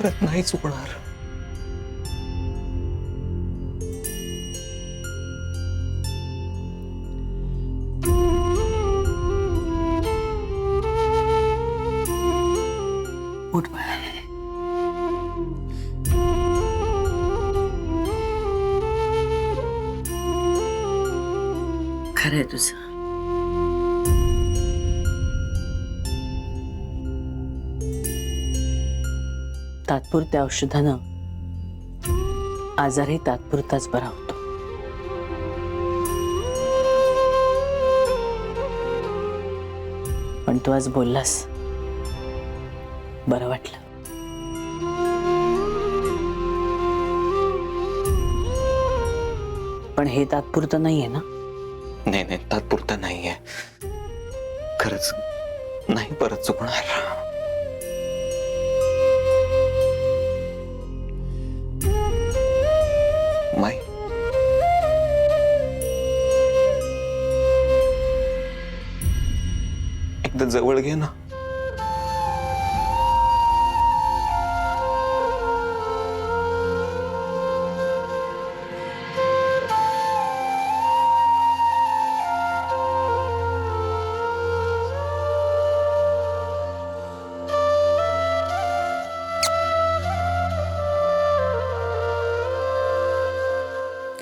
परत नाही चुकणार. उठ बाळा. खरंय तुझं. तात्पुरत्या औषधानं आजारही तात्पुरताच बरा होतो. पण तू आज बोललास, बरं वाटलं. पण हे तात्पुरतं नाहीये ना? नाही नाही, तात्पुरता नाहीये. खरंच नाही परत चुकणार. माई, एकदा जवळ घे ना.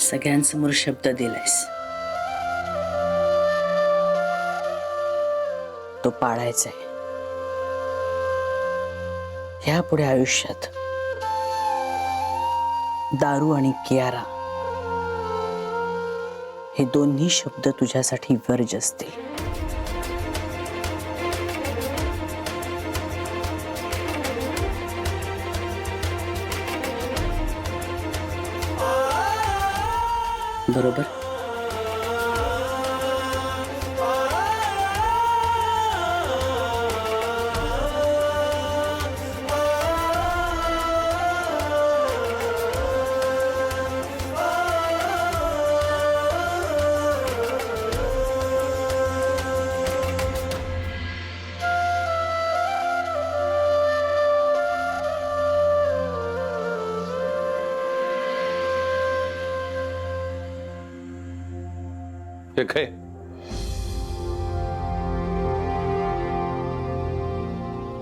सगळ्यांसमोर शब्द दिलायस, तो पाळायचा आहे. ह्यापुढे आयुष्यात दारू आणि कियारा हे दोन्ही शब्द तुझ्यासाठी वर्ज असतील. बरोबर? हे काय?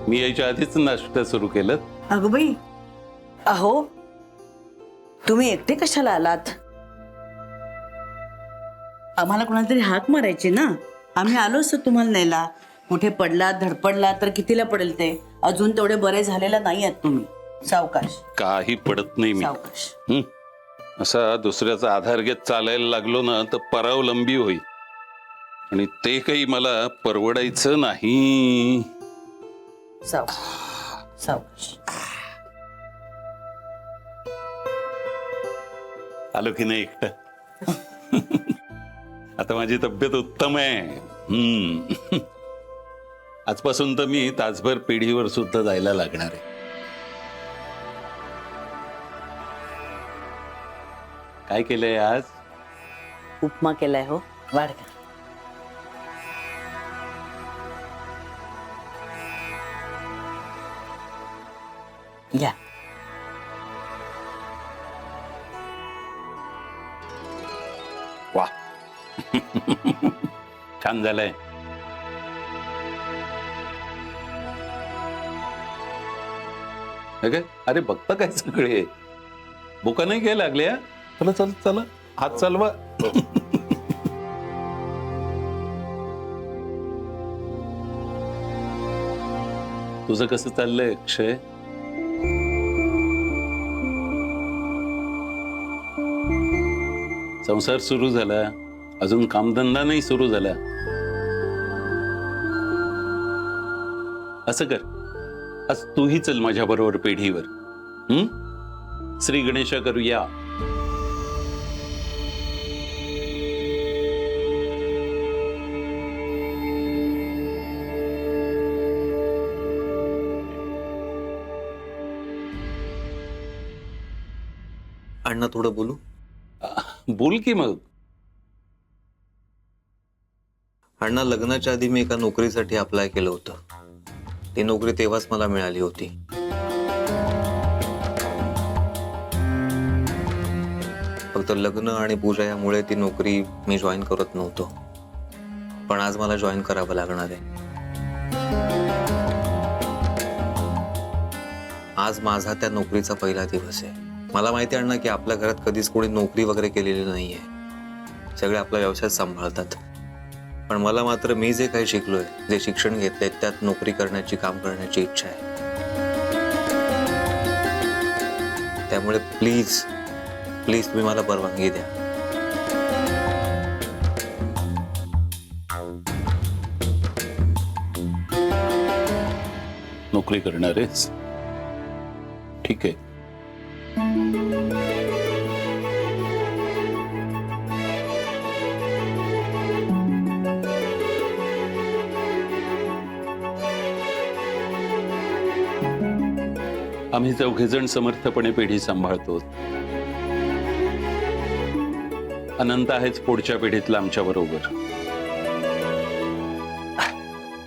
मी याच्या आधीच नाश्ता सुरू केलं. अगं बाई, अहो तुम्ही एकटे कशाला आलात? आम्हाला कोणाला तरी हाक मारायची ना. आम्ही आलो असतो तुम्हाला न्यायला. कुठे पडलात धडपडला तर कितीला पडेल ते? अजून तेवढे बरे झालेला नाही आहात तुम्ही. सावकाश. काही पडत नाही मी. सावकाश. असा दुसऱ्याचा आधार घेत चालायला लागलो ना तर परावलंबी होईल, आणि ते काही मला परवडायचं नाही. सावकाश. सावकाश. आलो की नाही एकटं? आता माझी तब्येत उत्तम आहे. आजपासून तर मी तासभर पिढीवर सुद्धा जायला लागणार आहे. काय केलंय आज? उपमा केलाय हो. वाढ का. या. वा. छान झालंय. अरे बघता काय सगळे बुका नाही घ्यायला लागल्या? चला चला चला, हात चालवा. तुझं कसं चाललंय अक्षय? संसार सुरू झाला, अजून कामधंदा नाही सुरू झाला. असं कर, आज तूही चल माझ्या बरोबर पेढीवर. श्री गणेश करूया. अण्णा थोडं बोलू? बोल की मग. अण्णा, लग्नाच्या आधी मी एका नोकरीसाठी अप्लाय केलं होतं. ती नोकरी तेव्हाच मला मिळाली होती. खरं तर लग्न आणि पूजा यामुळे ती नोकरी मी जॉईन करत नव्हतो, पण आज मला जॉईन करावं लागणार आहे. आज माझा त्या नोकरीचा पहिला दिवस आहे. मला माहिती आहे ना की आपल्या घरात कधीच कोणी नोकरी वगैरे केलेली नाहीये. सगळे आपला व्यवसाय सांभाळतात. पण मला मात्र मी जे काही शिकलोय, जे शिक्षण घेतलंय, त्यात नोकरी करण्याची, काम करण्याची इच्छा आहे. त्यामुळे प्लीज प्लीज तुम्ही मला परवानगी द्या. नोकरी करणार आहेस? ठीक आहे. आम्ही चौघेजण समर्थपणे पेढी सांभाळतो. अनंत आहेच पुढच्या पिढीतला आमच्या बरोबर.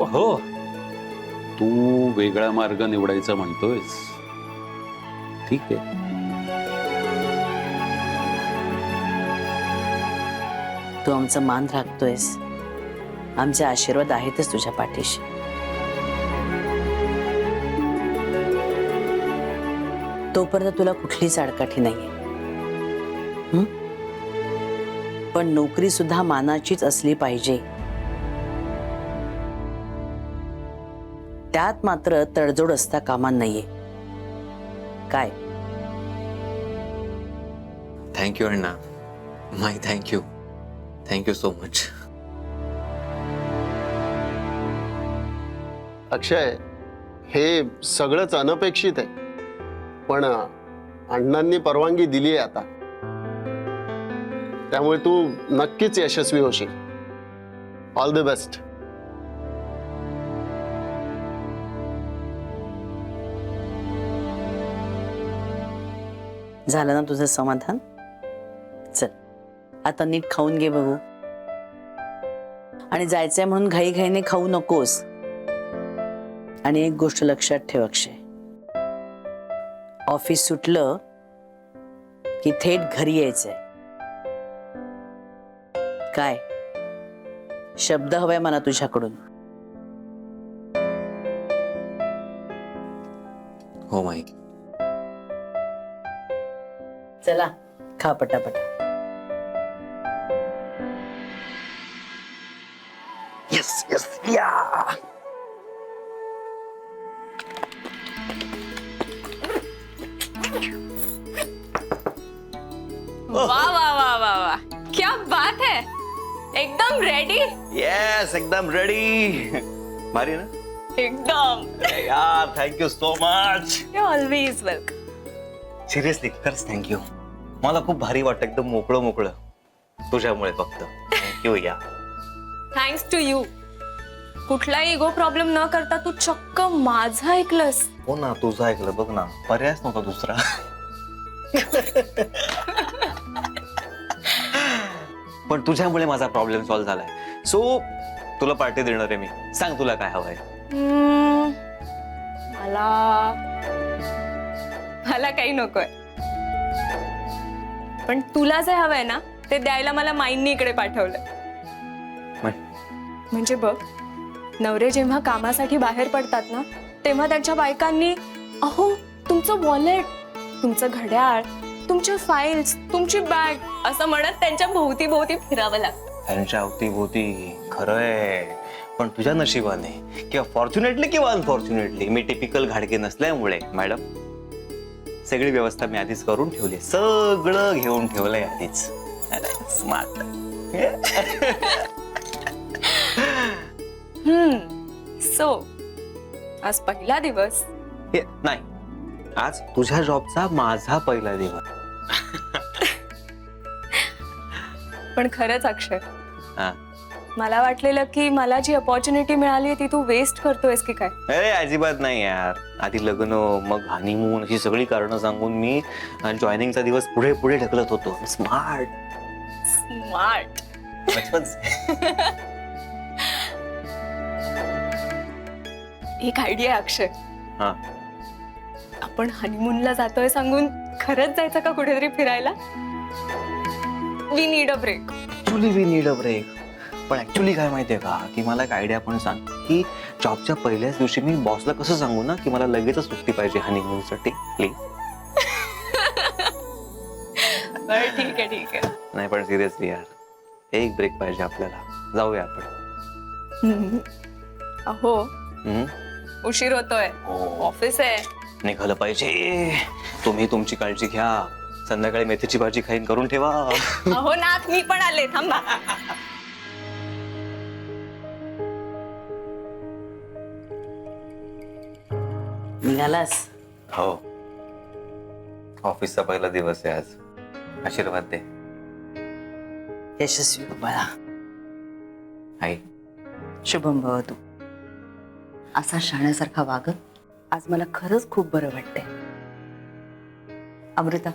हो, तू वेगळा मार्ग निवडायचा म्हणतोयस? ठीक आहे. तू आमचा मान राखतोयस, आमचे आशीर्वाद आहेतच तुझ्या पाठीशी. तोपर्यंत तुला कुठलीच अडकाठी नाहीये. पण नोकरी सुद्धा मानाचीच असली पाहिजे. त्यात मात्र तडजोड असता कामा नाहीये. काय? थँक्यू अण्णा. My thank you. Thank you so much. Akshay, हे सगळंच अनपेक्षित आहे, पण अण्णांनी परवानगी दिली आहे आता. त्यामुळे तू नक्कीच यशस्वी होशील. All the best. झालं ना तुझं समाधान? चल आता नीट खाऊन घे बघू. आणि जायचंय म्हणून घाईघाईने खाऊ नकोस. आणि एक गोष्ट लक्षात ठेव अक्षय, ऑफिस सुटलं की थेट घरी यायचंय. काय शब्द हवाय मला तुझ्याकडून? हो माई. चला खा पटापटा. येस येस या. वाह वाह वाह वाह वाह, क्या बात है. एकदम रेडी. येस एकदम रेडी. भारी ना? एकदम. यार thank you so much. You always welcome. Seriously खरंच थँक्यू. मला खूप भारी वाटतं, एकदम मोकळं मोकळं तुझ्यामुळे फक्त. थँक्यू या. Thanks to you. कुठलाही इगो प्रॉब्लेम न करता तू चक्क माझं ऐकलंस. हो ना, तुझं ऐकलं बघ ना, पर्यायच नव्हता दुसरा. पण तुझ्यामुळे माझा प्रॉब्लेम सॉल्व्ह झालाय. सो तुला पार्टी देणार आहे मी. सांग तुला काय हवंय. मला काही नकोय, पण तुला जे हवंय ना ते द्यायला मला माईंनी इकडे पाठवलं. म्हणजे बघ, नवरे जेव्हा कामासाठी बाहेर पडतात ना, तेव्हा त्यांच्या बायकांनी अहो तुमचं वॉलेट, तुमचं घड्याळ, तुमचे फाईल्स, तुमची बॅग असं म्हणत त्यांच्या भोवती भोवती फिरावं लागतं. त्यांच्या अवतीभोवती. खरंय, पण तुझ्या नशिबाने किंवा फॉर्च्युनेटली किंवा अनफॉर्च्युनेटली मी टिपिकल घाडगे नसल्यामुळे मॅडम सगळी व्यवस्था मी आधीच करून ठेवली. सगळं घेऊन ठेवलंय आधीच. स्मार्ट. सो आज पहिला दिवस नाही, आज तुझ्या जॉबचा माझा पहिला दिवस. पण खरंच अक्षय, हा. मला वाटलेलं की मला जी अपॉर्च्युनिटी मिळाली ती तू वेस्ट करतोयस की काय. अरे अजिबात नाही यार. आधी लग्न, मग हनीमून, अशी सगळी कारणं सांगून मी जॉईनिंगचा दिवस पुढे पुढे ढकलत होतो. स्मार्ट. स्मार्ट. बचपन एक आयडिया अक्षय. हा. आपण हनीमूनला जातोय सांगून खरंच जायचं का कुठेतरी फिरायला? We need a break. Actually we need a break. पण ऍक्च्युली काय माहितीये का की मला एक आयडिया पण सांग की जॉबच्या पहिल्याच दिवशी मी बॉसला कसं सांगू ना की मला लगेचच सुट्टी पाहिजे हनीमूनसाठी प्लीज. ठीक आहे. नाही पण सिरियसली यार एक ब्रेक पाहिजे आपल्याला. जाऊया आपण. अहो हम्म? उशीर होतोय. ऑफिस आहे. निघालं पाहिजे. तुम्ही तुमची काळजी घ्या. संध्याकाळी मेथीची भाजी खाईन करून ठेवा. अहो नाथ मी पण आले थांबा. निघालास? हो ऑफिसचा पहिला दिवस आहे आज. आशीर्वाद दे. यशस्वी हो बाळा. आई शुभम भवतु. असा शाण्यासारखा वागत आज मला खरंच खूप बरं वाटतंय. अमृता,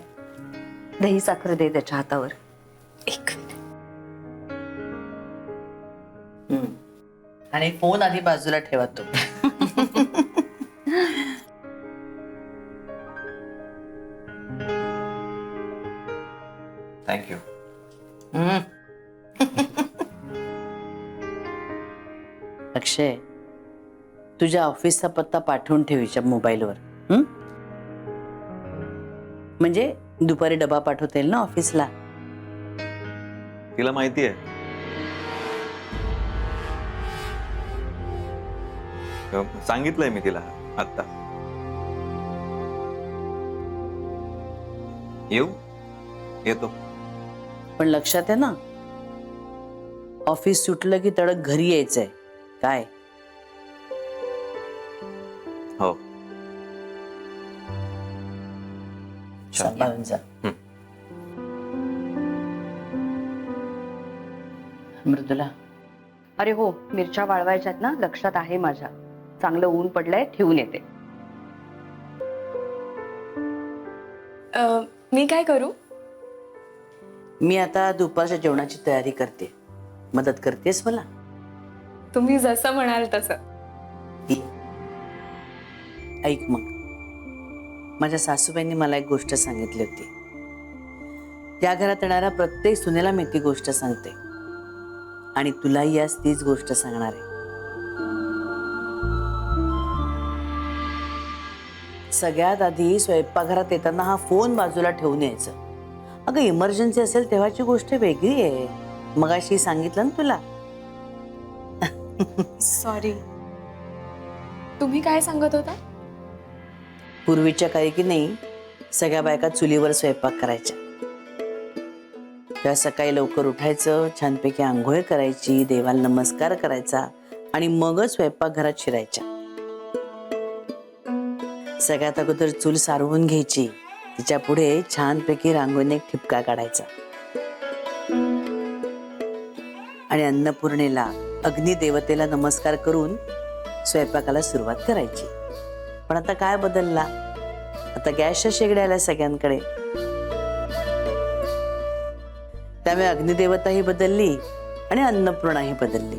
दही साखर दे त्याच्या हातावर. एक मिनिट. आणि फोन आधी बाजूला ठेवा तो. थँक्यू. अक्षय, तुझ्या ऑफिसचा पत्ता पाठवून ठेव हिच्या मोबाईलवर. हं? म्हणजे दुपारी डबा पाठवता येईल ना ऑफिसला. तिला माहिती आहे. सांगितलंय मी तिला आता. येतो. पण लक्षात आहे ना, ऑफिस सुटलं की तडक घरी यायचंय. काय? हो. सांभाळून जा. हं. मृदुला, अरे हो, मिरच्या वाळवायच्यात ना, लक्षात आहे माझ्या. चांगलं ऊन पडलंय, ठेवून येते. मी काय करू? मी आता दुपारच्या जेवणाची तयारी करते. मदत करतेस मला? तुम्ही जसं म्हणाल तसं. ऐक मग, माझ्या सासूबाईंनी मला एक गोष्ट सांगितली होती. त्या घरात येणाऱ्या प्रत्येक सुनेला मी ती गोष्ट सांगते आणि तुलाही आज तीच गोष्ट सांगणार आहे. सगळ्यात आधी स्वयंपाकघरात येताना हा फोन बाजूला ठेवून यायचं. अगं इमर्जन्सी असेल तेव्हाची गोष्ट वेगळी आहे. मगाशी सांगितलं ना तुला. सॉरी. तुम्ही काय सांगत होता? पूर्वीच्या काळी की नाही, सगळ्या बायका चुलीवर स्वयंपाक करायच्या. तेव्हा सकाळी लवकर उठायचं, छानपैकी आंघोळ करायची, देवाला नमस्कार करायचा आणि मगच स्वयंपाकघरात शिरायच्या. सगळ्यात अगोदर चूल सारवून घ्यायची. तिच्या पुढे छानपैकी रांगोळीने एक ठिपका काढायचा आणि अन्नपूर्णेला, अग्निदेवतेला नमस्कार करून स्वयंपाकाला सुरुवात करायची. पण आता काय बदलला? आता गॅसच्या शेगड्या आल्या सगळ्यांकडे. त्यामुळे अग्निदेवताही बदलली आणि अन्नपूर्णाही बदलली.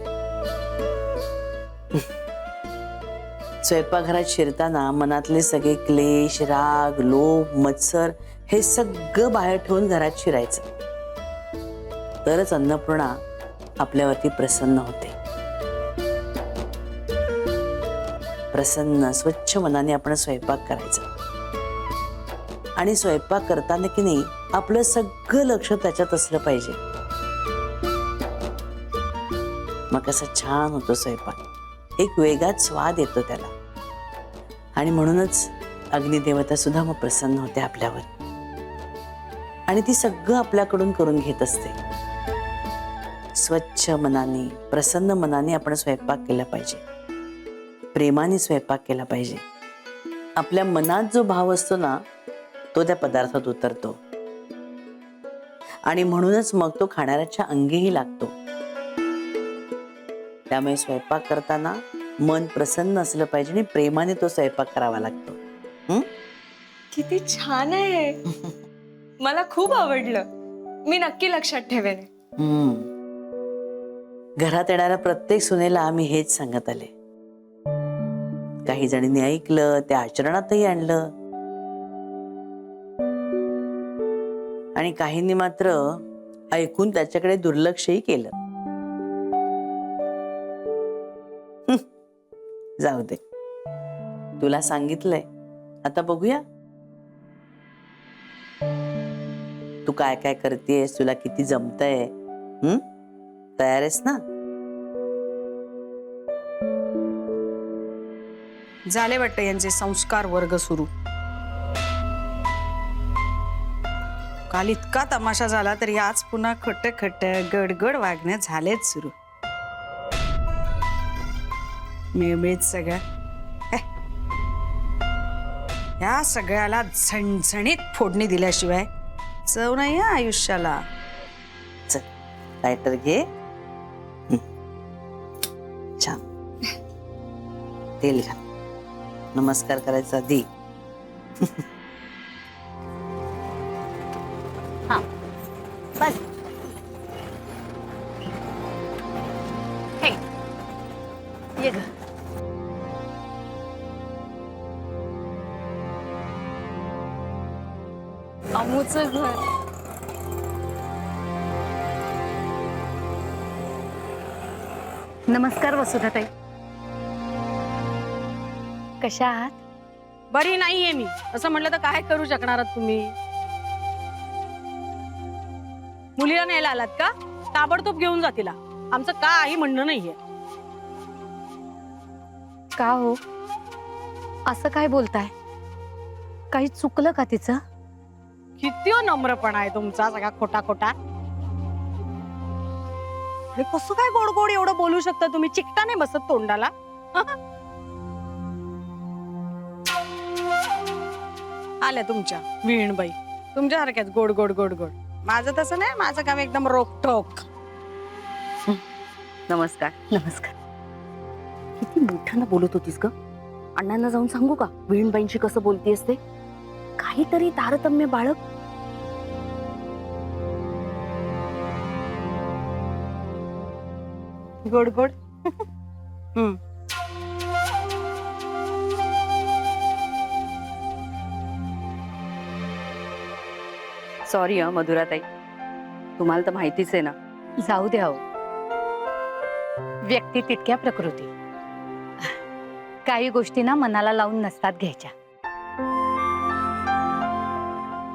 स्वयंपाकघरात शिरताना मनातले सगळे क्लेश, राग, लोभ, मत्सर हे सगळं बाहेर ठेवून घरात शिरायचं. तरच अन्नपूर्णा आपल्यावरती प्रसन्न होते. प्रसन्न स्वच्छ मनाने आपण स्वयंपाक करायचा आणि स्वयंपाक करताना की नाही आपलं सगळं लक्ष त्याच्यात असलं पाहिजे. मग कसा छान होतो स्वयंपाक. एक वेगळाच स्वाद येतो त्याला. आणि म्हणूनच अग्निदेवता सुद्धा मग प्रसन्न होते आपल्यावर आणि ती सगळं आपल्याकडून करून घेत असते. स्वच्छ मनाने, प्रसन्न मनाने आपण स्वयंपाक केला पाहिजे. प्रेमाने स्वयंपाक केला पाहिजे. आपल्या मनात जो भाव असतो ना, तो त्या पदार्थात उतरतो आणि म्हणूनच मग तो खाणाऱ्याच्या अंगीही लागतो. त्यामुळे स्वयंपाक करताना मन प्रसन्न असलं पाहिजे आणि प्रेमाने तो स्वयंपाक करावा लागतो. किती छान आहे. मला खूप आवडलं. मी नक्की लक्षात ठेवेन. घरात येणाऱ्या प्रत्येक सुनेला आम्ही हेच सांगत आले. काही जणींनी ऐकलं, त्या आचरणातही आणलं आणि काहींनी मात्र ऐकून त्याच्याकडे दुर्लक्षही केलं. जाऊ दे, तुला सांगितलंय, आता बघूया तू काय काय करतेस, तुला किती जमतंय. तयार आहेस ना? झाले वाटतं यांचे संस्कार वर्ग सुरू. काल इतका तमाशा झाला तरी आज पुन्हा खट खट गडगड वागणं झालेच सुरू. मिळमिळीत सगळ्या या सगळ्याला झणझणीत फोडणी दिल्याशिवाय चव नाही हं आयुष्याला. चल लायटर घे. छान तेल घाल. नमस्कार करायचा आधी. बस हे ये ग. अमूचं घर. नमस्कार वसुधाताई. कशा आहात? बरी नाहीये मी, असं म्हटलं तर काय करू शकणार आहात तुम्ही? मुलीला न्यायला आलात का? ताबडतोब घेऊन जा तिला. आमचं काही म्हणणं नाहीये. का हो, असं काय बोलताय? काही चुकलं का तिचं? किती नम्रपणा आहे तुमचा, सगळा खोटा खोटा. अरे कसं काय गोड गोड एवढं बोलू शकता तुम्ही? चिकटा नाही बसत तोंडाला? आल्या तुमच्या वीणबाई, तुमच्यासारख्याच गोड गोड गोड गोड. माझं तसं नाही, माझं काम एकदम रोकटोक. नमस्कार. नमस्कार. किती मोठ्यानं बोलत होतीस ग? अण्णांना जाऊन सांगू का वीणबाईंशी कसं बोलतीयस ते? काहीतरी तारतम्य बाळग. गोड गोड. सॉरी मधुराताई, तुम्हाला तर माहितीच आहे ना. जाऊ द्या. व्यक्ती तितक्या प्रकृती. काही गोष्टी ना मनाला लावून नसतात घ्यायच्या.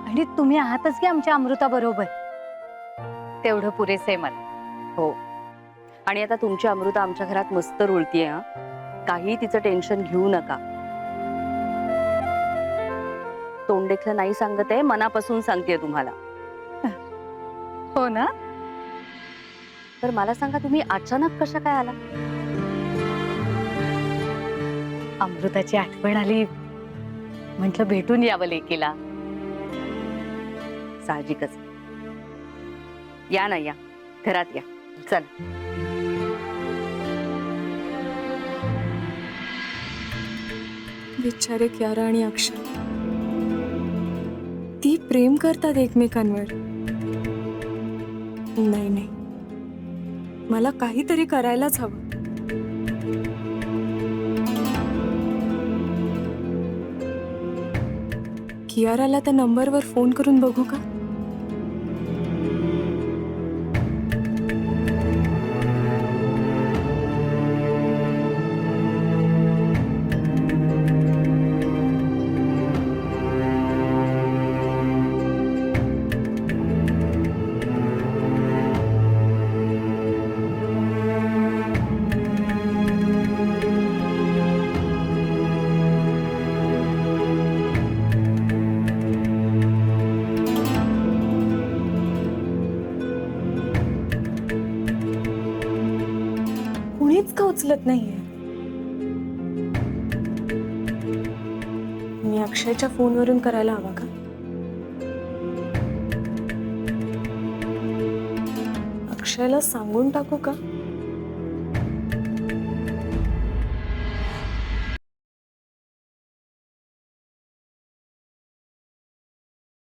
आणि तुम्ही आहातच की आमच्या अमृता बरोबर, तेवढं पुरेसे मला. हो, आणि आता तुमची अमृता आमच्या घरात मस्त रुळतीये. हा, काही तिचं टेन्शन घेऊ नका. तोंडेखलं नाही सांगत आहे, मनापासून सांगते तुम्हाला. हो ना? तर मला सांगा, तुम्ही अचानक कशा काय आला? अमृताची आठवण आली, म्हटलं भेटून यावं लेकीला. साहजिकच. या ना, या घरात या. चल. बिचारे कियारा आणि अक्षय, ती प्रेम करतात एकमेकांवर. नाही नाही, मला काहीतरी करायलाच हवं. कियाराला त्या नंबरवर फोन करून बघू का? कुणीच का उचलत नाहीये. मी अक्षयच्या फोनवरून करायला हवा का? अक्षयला सांगून टाकू का?